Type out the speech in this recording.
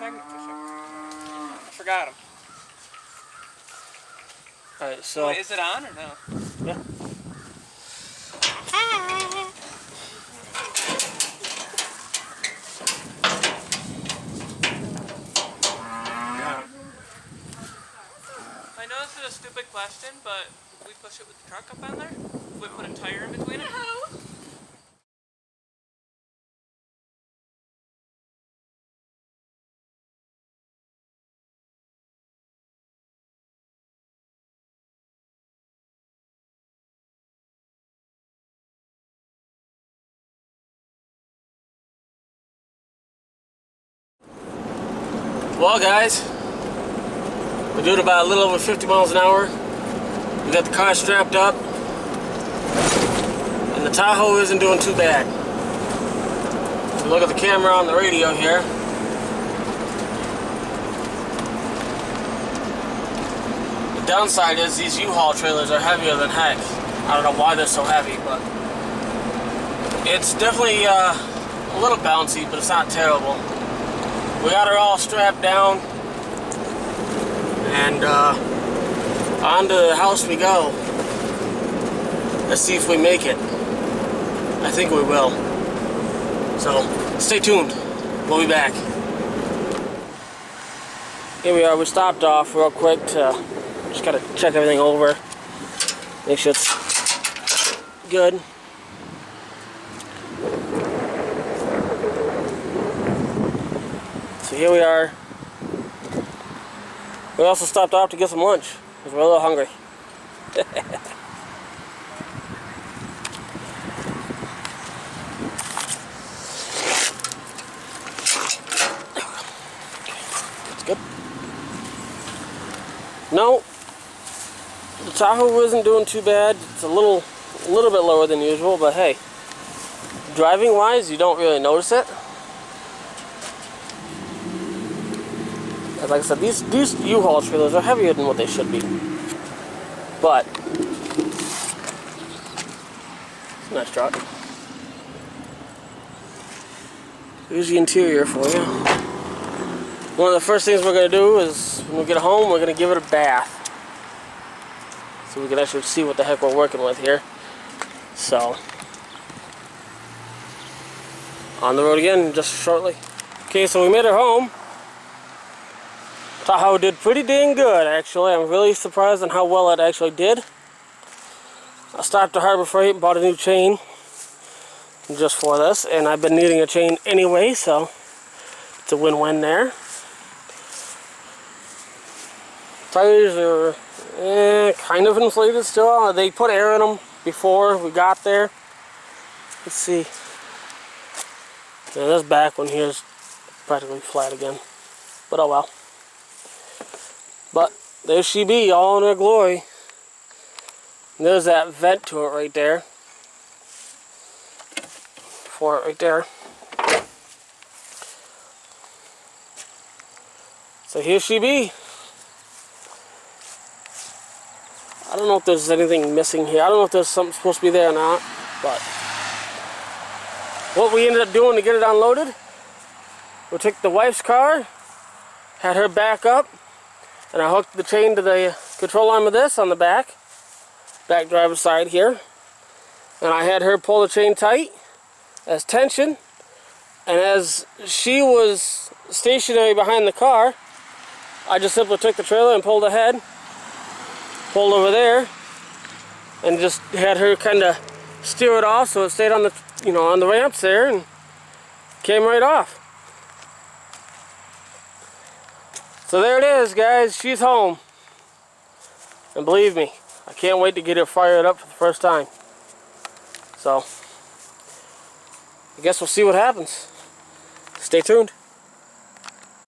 magnet fishing. I forgot them. Alright, so... Wait, is it on or no? Yeah. I know this is a stupid question, but would we push it with the truck up on there? Would we put a tire in between it? No. Well, guys, we're doing about a little over 50 miles an hour. We got the car strapped up, and the Tahoe isn't doing too bad. If you look at the camera on the radio here, the downside is these U-Haul trailers are heavier than heck. I don't know why they're so heavy, but it's definitely a little bouncy, but it's not terrible. We got her all strapped down, and on to the house we go. Let's see if we make it. I think we will. So, stay tuned. We'll be back. Here we are. We stopped off real quick to just gotta check everything over. Make sure it's good. So here we are. We also stopped off to get some lunch because we're a little hungry. That's good. No, the Tahoe isn't doing too bad. It's a little bit lower than usual, but hey, driving wise, you don't really notice it. Like I said, these U-Haul trailers are heavier than what they should be. But it's a nice truck. Here's the interior for you. One of the first things we're going to do is, when we get home, we're going to give it a bath. So we can actually see what the heck we're working with here. So, on the road again just shortly. Okay, so we made it home. Tahoe did pretty dang good, actually. I'm really surprised on how well it actually did. I stopped at Harbor Freight and bought a new chain just for this, and I've been needing a chain anyway, so it's a win-win there. Tires are kind of inflated still. They put air in them before we got there. Let's see. Yeah, this back one here is practically flat again, but oh well. But there she be, all in her glory. And there's that vent to it right there. For it right there. So here she be. I don't know if there's anything missing here. I don't know if there's something supposed to be there or not. But what we ended up doing to get it unloaded, we took the wife's car, had her back up, and I hooked the chain to the control arm of this on the back driver's side here. And I had her pull the chain tight as tension. And as she was stationary behind the car, I just simply took the trailer and pulled ahead, pulled over there, and just had her kind of steer it off so it stayed on the, on the ramps there and came right off. So there it is, guys. She's home. And believe me, I can't wait to get her fired up for the first time. So, I guess we'll see what happens. Stay tuned.